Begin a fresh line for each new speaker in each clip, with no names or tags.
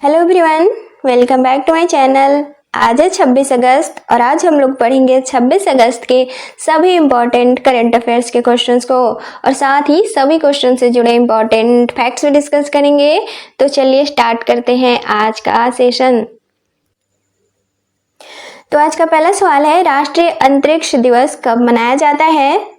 Hello everyone, welcome back to my channel. आज है 26 अगस्त और आज हम लोग पढ़ेंगे 26 अगस्त के सभी इम्पॉर्टेंट करंट अफेयर्स के क्वेश्चंस को और साथ ही सभी क्वेश्चन से जुड़े इम्पॉर्टेंट फैक्ट्स भी डिस्कस करेंगे। तो चलिए स्टार्ट करते हैं आज का सेशन। तो आज का पहला सवाल है, राष्ट्रीय अंतरिक्ष दिवस कब मनाया जाता है?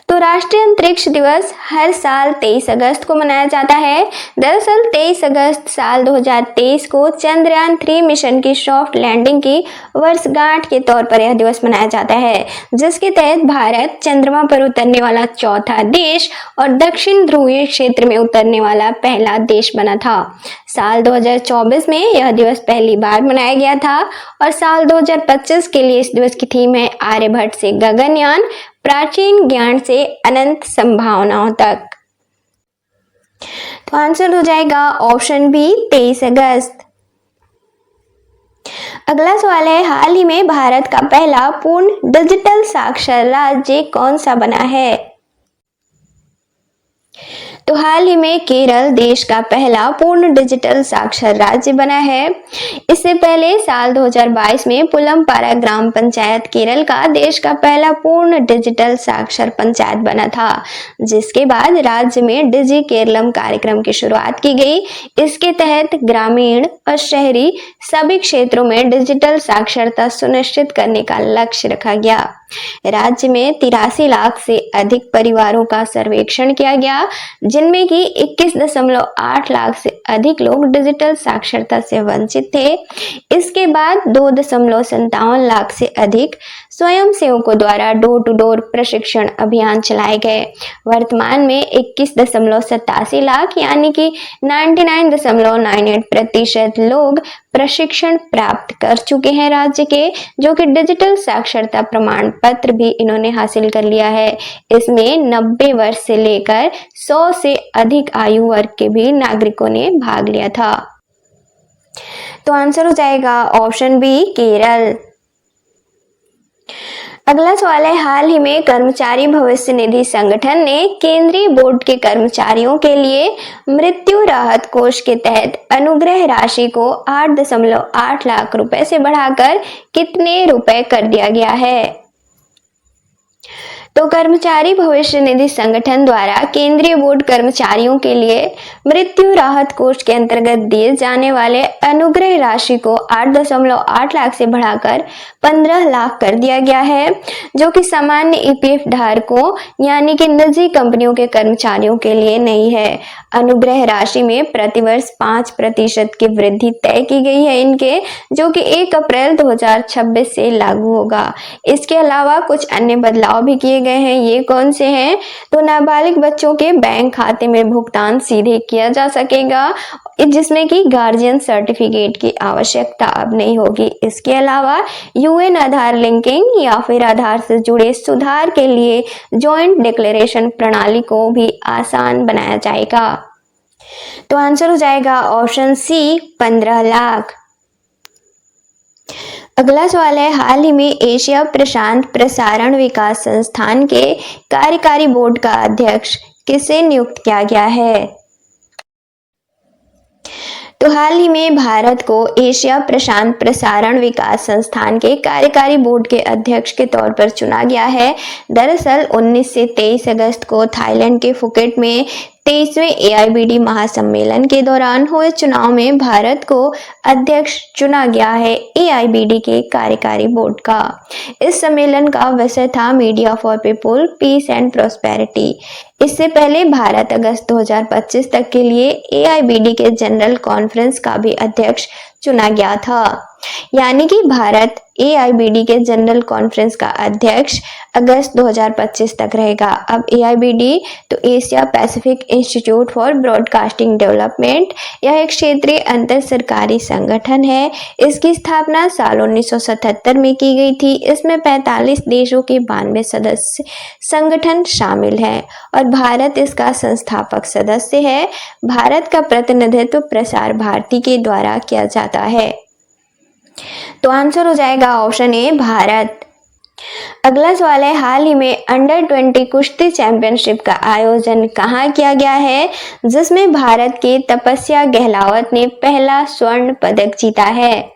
तो राष्ट्रीय अंतरिक्ष दिवस हर साल 23 अगस्त को मनाया जाता है। दरअसल 23 अगस्त साल 2023 को चंद्रयान 3 मिशन की सॉफ्ट लैंडिंग की वर्षगांठ के तौर पर यह दिवस मनाया जाता है, जिसके तहत भारत चंद्रमा पर उतरने वाला चौथा देश और दक्षिण ध्रुवीय क्षेत्र में उतरने वाला पहला देश बना था। साल 2024 में यह दिवस पहली बार मनाया गया था और साल 2025 के लिए इस दिवस की थीम है आर्यभट्ट से गगनयान, प्राचीन ज्ञान से अनंत संभावनाओं तक। तो आंसर हो जाएगा ऑप्शन बी 23 अगस्त। अगला सवाल है, हाल ही में भारत का पहला पूर्ण डिजिटल साक्षर राज्य कौन सा बना है? तो हाल ही में केरल देश का पहला पूर्ण डिजिटल साक्षर राज्य बना है। इससे पहले साल 2022 में पुलमपारा ग्राम पंचायत केरल का देश का पहला पूर्ण डिजिटल साक्षर पंचायत बना था, जिसके बाद राज्य में डिजि केरलम कार्यक्रम की शुरुआत की गई। इसके तहत ग्रामीण और शहरी सभी क्षेत्रों में डिजिटल साक्षरता सुनिश्चित करने का लक्ष्य रखा गया। राज्य में 83 लाख से अधिक परिवारों का सर्वेक्षण किया गया, जिनमें कि 21.8 लाख से अधिक लोग डिजिटल साक्षरता से वंचित थे। इसके बाद 2.57 लाख से अधिक स्वयंसेवकों द्वारा डोर टू डोर प्रशिक्षण अभियान चलाए गए। वर्तमान में 21.87 लाख यानी कि 99.98% लोग प्रशिक्षण प्राप्त कर चुके हैं राज्य के, जो कि डिजिटल साक्षरता प्रमाण पत्र भी इन्होंने हासिल कर लिया है। इसमें 90 वर्ष से लेकर 100 से अधिक आयु वर्ग के भी नागरिकों ने भाग लिया था। तो आंसर हो जाएगा ऑप्शन बी केरल। अगला सवाल है, हाल ही में कर्मचारी भविष्य निधि संगठन ने केंद्रीय बोर्ड के कर्मचारियों के लिए मृत्यु राहत कोष के तहत अनुग्रह राशि को 8.8 लाख रुपए से बढ़ाकर कितने रुपए कर दिया गया है? तो कर्मचारी भविष्य निधि संगठन द्वारा केंद्रीय बोर्ड कर्मचारियों के लिए मृत्यु राहत कोष के अंतर्गत दिए जाने वाले अनुग्रह राशि को 8.8 लाख से बढ़ाकर 15 लाख कर दिया गया है, जो कि सामान्य ईपीएफ धारकों यानी कि निजी कंपनियों के कर्मचारियों के लिए नहीं है। अनुग्रह राशि में प्रतिवर्ष 5% की वृद्धि तय की गई है इनके, जो कि 1 अप्रैल 2026 से लागू होगा। इसके अलावा कुछ अन्य बदलाव भी किए गए हैं। ये कौन से हैं? तो नाबालिग बच्चों के बैंक खाते में भुगतान सीधे किया जा सकेगा, जिसमें कि गार्जियन सर्टिफिकेट की आवश्यकता अब नहीं होगी। इसके अलावा यूएन आधार लिंकिंग या फिर आधार से जुड़े सुधार के लिए जॉइंट डिक्लेरेशन प्रणाली को भी आसान बनाया जाएगा। तो आंसर हो जाएगा ऑप्शन सी 15 लाख। अगला सवाल है, हाल ही में एशिया प्रशांत प्रसारण विकास संस्थान के कार्यकारी बोर्ड का अध्यक्ष किसे नियुक्त किया गया है? तो हाल ही में भारत को एशिया प्रशांत प्रसारण विकास संस्थान के कार्यकारी बोर्ड के अध्यक्ष के तौर पर चुना गया है। दरअसल 19 से 23 अगस्त को थाईलैंड के फुकेट में 23वें AIBD महासम्मेलन के दौरान हुए चुनाव में भारत को अध्यक्ष चुना गया है AIBD के कार्यकारी बोर्ड का। इस सम्मेलन का विषय था media for people, peace and prosperity. इससे पहले भारत अगस्त 2025 तक के लिए AIBD के जनरल कॉन्फ्रेंस का भी अध्यक्ष चुना गया था, यानी कि भारत AIBD के जनरल कॉन्फ्रेंस का अध्यक्ष अगस्त 2025 तक रहेगा। अब AIBD तो Asia Pacific institute for broadcasting development, यह एक क्षेत्रीय अंतर सरकारी संगठन है। इसकी स्थापना साल 1977 में की गई थी। इसमें 45 देशों के 92 सदस्य संगठन शामिल हैं और भारत इसका संस्थापक सदस्य है। भारत का प्रतिनिधित्व प्रसार भारती के द्वारा किया जाता है। तो आंसर हो जाएगा ऑप्शन ए भारत। अगला सवाल है, हाल ही में अंडर 20 कुश्ती चैंपियनशिप का आयोजन कहाँ किया गया है, जिसमें भारत के तपस्या गहलावत ने पहला स्वर्ण पदक जीता है।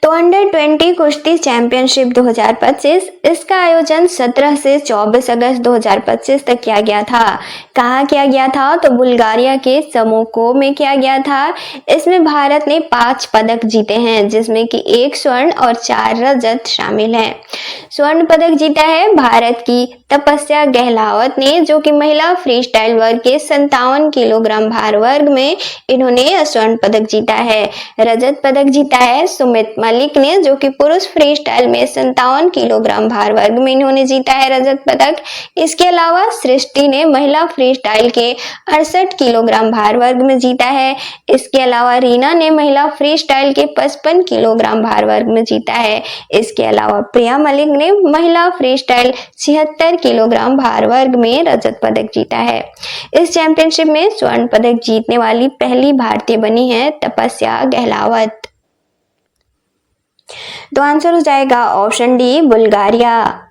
तो अंडर 20 कुश्ती चैंपियनशिप 2025 इसका आयोजन 17 से 24 अगस्त 2025 तक किया गया था। कहाँ किया गया था? तो बुल्गारिया के समोको में किया गया था। इसमें भारत ने 5 पदक जीते हैं, जिसमें कि 1 स्वर्ण और 4 रजत शामिल हैं। स्वर्ण पदक जीता है भारत की तपस्या गहलावत ने, जो कि महिला फ्री स्टाइल वर्ग के 57 किलोग्राम भार वर्ग में इन्होंने स्वर्ण पदक जीता है। रजत पदक जीता है सुमित मलिक ने, जो कि पुरुष फ्री स्टाइल में 57 किलोग्राम भार वर्ग में इन्होंने जीता है रजत पदक। इसके अलावा सृष्टि ने महिला फ्री स्टाइल के 68 किलोग्राम भार वर्ग में जीता है। इसके अलावा रीना ने महिला फ्री स्टाइल के 55 किलोग्राम भार वर्ग में जीता है। इसके अलावा प्रिया मलिक ने महिला फ्री स्टाइल 76 किलोग्राम भार वर्ग में रजत पदक जीता है। इस चैंपियनशिप में स्वर्ण पदक जीतने वाली पहली भारतीय बनी है तपस्या गहलावत। तो आंसर हो जाएगा ऑप्शन डी, बुल्गारिया।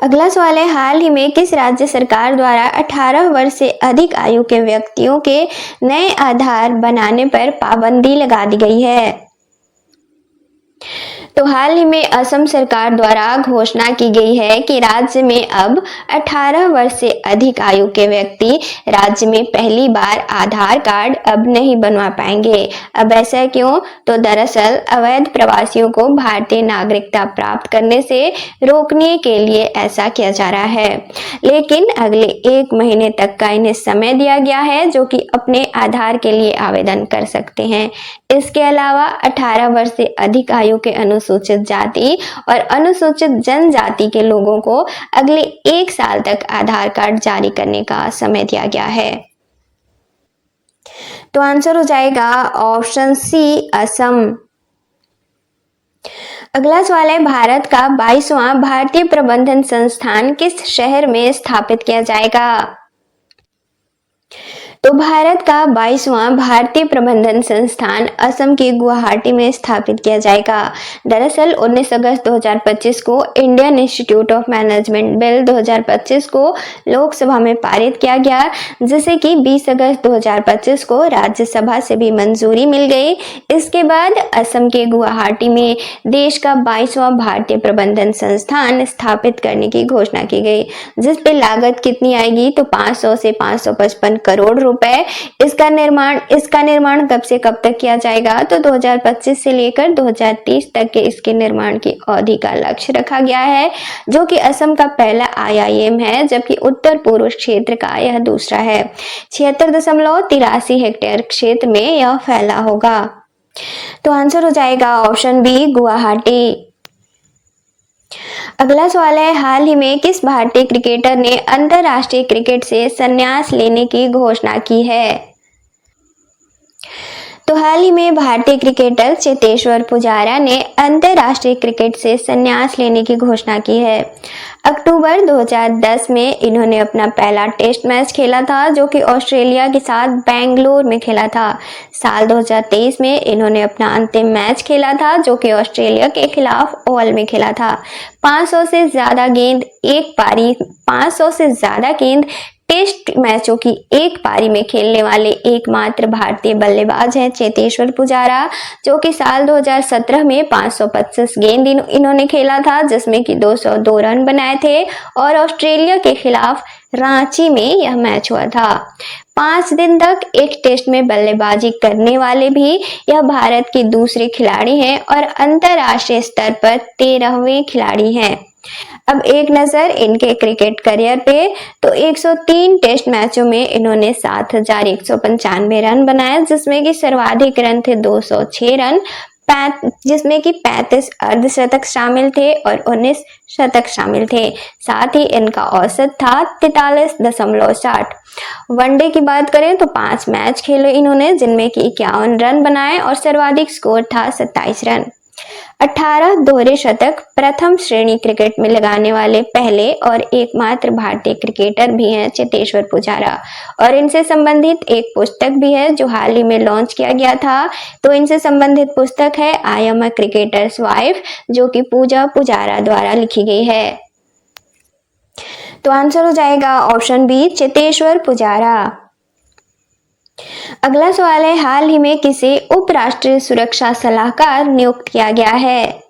अगला सवाल है, हाल ही में किस राज्य सरकार द्वारा 18 वर्ष से अधिक आयु के व्यक्तियों के नए आधार बनाने पर पाबंदी लगा दी गई है? तो हाल ही में असम सरकार द्वारा घोषणा की गई है कि राज्य में अब 18 वर्ष से अधिक आयु के व्यक्ति राज्य में पहली बार आधार कार्ड अब नहीं बनवा पाएंगे। अब ऐसा क्यों? तो दरअसल अवैध प्रवासियों को भारतीय नागरिकता प्राप्त करने से रोकने के लिए ऐसा किया जा रहा है, लेकिन अगले 1 महीने तक का इन्हें समय दिया गया है, जो कि अपने आधार के लिए आवेदन कर सकते हैं। इसके अलावा 18 वर्ष से अधिक आयु के अनुसूचित जाति और अनुसूचित जनजाति के लोगों को अगले 1 साल तक आधार कार्ड जारी करने का समय दिया गया है। तो आंसर हो जाएगा ऑप्शन सी, असम। अगला सवाल है, भारत का 22वां भारतीय प्रबंधन संस्थान किस शहर में स्थापित किया जाएगा? तो भारत का 22वां भारतीय प्रबंधन संस्थान असम के गुवाहाटी में स्थापित किया जाएगा। दरअसल 19 अगस्त 2025 को Indian institute of management bill 2025 को लोकसभा में पारित किया गया, जिसे कि 20 अगस्त 2025 को राज्यसभा से भी मंजूरी मिल गई। इसके बाद असम के गुवाहाटी में देश का 22वां भारतीय प्रबंधन संस्थान स्थापित करने की घोषणा की गई, जिस पे लागत कितनी आएगी? तो 500 से 555 करोड़ रुपए। इसका निर्माण कब से कब तक किया जाएगा? तो 2025 से लेकर 2030 तक के इसके निर्माण की अवधि का लक्ष्य रखा गया है, जो कि असम का पहला IIM है, जबकि उत्तर पूर्व क्षेत्र का यह दूसरा है। 76.83 हेक्टेयर क्षेत्र में यह फैला होगा। तो आंसर हो जाएगा ऑप्शन बी, गुवाहाटी। अगला सवाल है, हाल ही में किस भारतीय क्रिकेटर ने अंतर्राष्ट्रीय क्रिकेट से संन्यास लेने की घोषणा की है? तो हाल ही में भारतीय क्रिकेटर चेतेश्वर पुजारा ने अंतर्राष्ट्रीय क्रिकेट से संन्यास लेने की घोषणा की है। अक्टूबर 2010 में इन्होंने अपना पहला टेस्ट मैच खेला था, जो कि ऑस्ट्रेलिया के साथ बेंगलुरु में खेला था। साल 2023 में इन्होंने अपना अंतिम मैच खेला था, जो कि ऑस्ट्रेलिया के खिलाफ ओवल में खेला था। 500 से ज्यादा गेंद टेस्ट मैचों की एक पारी में खेलने वाले एकमात्र भारतीय बल्लेबाज हैं चेतेश्वर पुजारा, जो कि साल 2017 में 525 गेंद इन्होंने खेला था, जिसमें कि 202 रन बनाए थे और ऑस्ट्रेलिया के खिलाफ रांची में यह मैच हुआ था। 5 दिन तक एक टेस्ट में बल्लेबाजी करने वाले भी यह भारत के दूसरे खिलाड़ी हैं और अंतर्राष्ट्रीय स्तर पर 13वें खिलाड़ी हैं। अब एक नजर इनके क्रिकेट करियर पे, तो 103 टेस्ट मैचों में इन्होंने 7195 रन बनाए, जिसमें कि सर्वाधिक रन थे 206 रन, जिसमें कि 35 अर्धशतक शामिल थे और 19 शतक शामिल थे। साथ ही इनका औसत था 43.60। वनडे की बात करें तो 5 मैच खेले इन्होंने, जिनमें कि 51 रन बनाए और सर्वाधिक स्कोर था 27 रन। 18 दोहरे शतक प्रथम श्रेणी क्रिकेट में लगाने वाले पहले और एकमात्र भारतीय क्रिकेटर भी हैं चेतेश्वर पुजारा। और इनसे संबंधित एक पुस्तक भी है जो हाल ही में लॉन्च किया गया था। तो इनसे संबंधित पुस्तक है I am a cricketers wife, जो कि पूजा पुजारा द्वारा लिखी गई है। तो आंसर हो जाएगा ऑप्शन बी, चेतेश्वर पुजारा। अगला सवाल है, हाल ही में किसे उपराष्ट्रीय सुरक्षा सलाहकार नियुक्त किया गया है?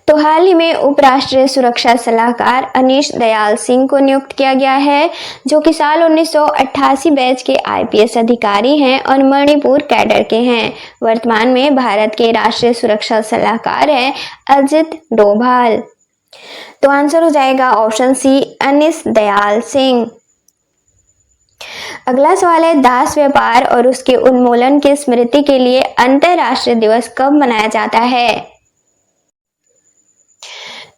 तो हाल ही में उपराष्ट्रीय सुरक्षा सलाहकार अनीश दयाल सिंह को नियुक्त किया गया है, जो कि साल 1988 बैच के आईपीएस अधिकारी हैं और मणिपुर कैडर के हैं। वर्तमान में भारत के राष्ट्रीय सुरक्षा सलाहकार हैं अजित डोभाल। तो आंसर हो जाएगा ऑप्शन सी, अनीश दयाल सिंह। अगला सवाल है, दास व्यापार और उसके उन्मूलन की स्मृति के लिए अंतर्राष्ट्रीय दिवस कब मनाया जाता है?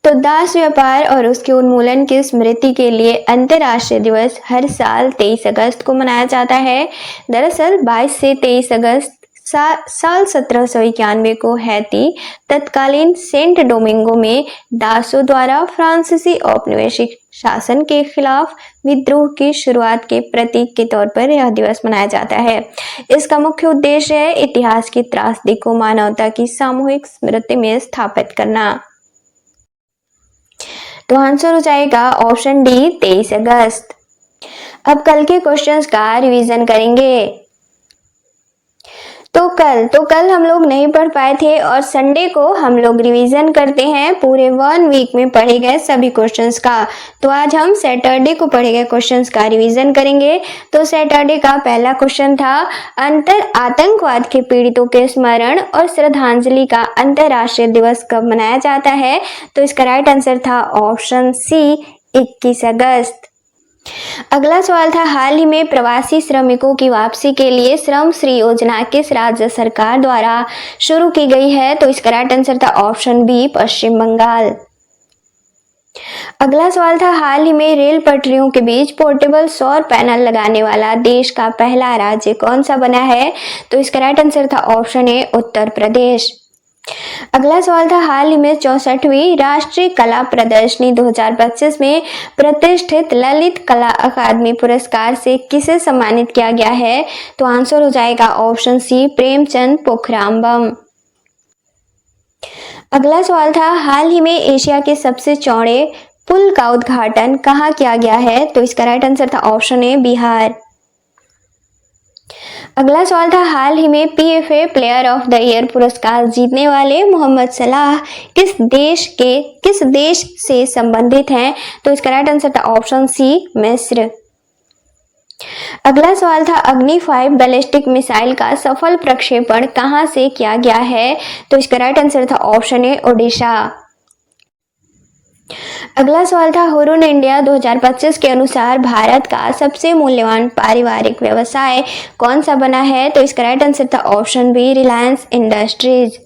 तो दास व्यापार और उसके उन्मूलन की स्मृति के लिए अंतर्राष्ट्रीय दिवस हर साल 23 अगस्त को मनाया जाता है। दरअसल 22 से 23 अगस्त साल 1791 को हैती तत्कालीन सेंट डोमिंगो में दासों द्वारा फ्रांसीसी औपनिवेशिक शासन के खिलाफ विद्रोह की शुरुआत के प्रतीक के तौर पर यह दिवस मनाया जाता है। इसका मुख्य उद्देश्य है इतिहास की त्रासदी को मानवता की सामूहिक स्मृति में स्थापित करना। तो आंसर हो जाएगा ऑप्शन डी, 23 अगस्त। अब कल के क्वेश्चंस का रिवीजन करेंगे। तो कल हम लोग नहीं पढ़ पाए थे और संडे को हम लोग रिवीजन करते हैं पूरे 1 वीक में पढ़े गए सभी क्वेश्चंस का। तो आज हम सैटरडे को पढ़े गए क्वेश्चंस का रिवीजन करेंगे। तो सैटरडे का पहला क्वेश्चन था, आतंकवाद के पीड़ितों के स्मरण और श्रद्धांजलि का अंतर्राष्ट्रीय दिवस कब मनाया जाता है? तो इसका राइट आंसर था ऑप्शन सी, 21 अगस्त। अगला सवाल था, हाल ही में प्रवासी श्रमिकों की वापसी के लिए श्रम श्री योजना किस राज्य सरकार द्वारा शुरू की गई है? तो इसका राइट आंसर था ऑप्शन बी, पश्चिम बंगाल। अगला सवाल था, हाल ही में रेल पटरियों के बीच पोर्टेबल सौर पैनल लगाने वाला देश का पहला राज्य कौन सा बना है? तो इसका राइट आंसर था ऑप्शन ए, उत्तर प्रदेश। अगला सवाल था, हाल ही में 64वीं राष्ट्रीय कला प्रदर्शनी 2025 में प्रतिष्ठित ललित कला अकादमी पुरस्कार से किसे सम्मानित किया गया है? तो आंसर हो जाएगा ऑप्शन सी, प्रेमचंद पोखराम्बम। अगला सवाल था, हाल ही में एशिया के सबसे चौड़े पुल का उद्घाटन कहाँ किया गया है? तो इसका राइट आंसर था ऑप्शन ए, बिहार। अगला सवाल था, हाल ही में PFA player of the year पुरस्कार जीतने वाले मोहम्मद सलाह किस देश से संबंधित हैं? तो इसका राइट आंसर था ऑप्शन सी, मिस्र। अगला सवाल था, अग्नि 5 बैलिस्टिक मिसाइल का सफल प्रक्षेपण कहां से किया गया है? तो इसका राइट आंसर था ऑप्शन ए, ओडिशा। अगला सवाल था, हुरुन इंडिया 2025 के अनुसार भारत का सबसे मूल्यवान पारिवारिक व्यवसाय कौन सा बना है? तो इसका राइट आंसर था ऑप्शन बी, रिलायंस इंडस्ट्रीज।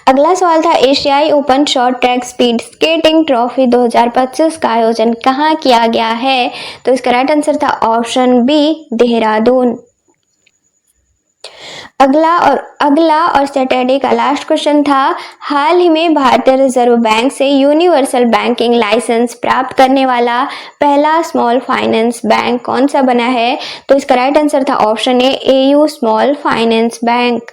अगला सवाल था, एशियाई open short track speed skating trophy 2025 का आयोजन कहाँ किया गया है? तो इसका राइट आंसर था ऑप्शन बी, देहरादून। अगला और सैटरडे का लास्ट क्वेश्चन था, हाल ही में भारतीय रिजर्व बैंक से यूनिवर्सल बैंकिंग लाइसेंस प्राप्त करने वाला पहला स्मॉल फाइनेंस बैंक कौन सा बना है? तो इसका राइट आंसर था option A, AU small finance bank.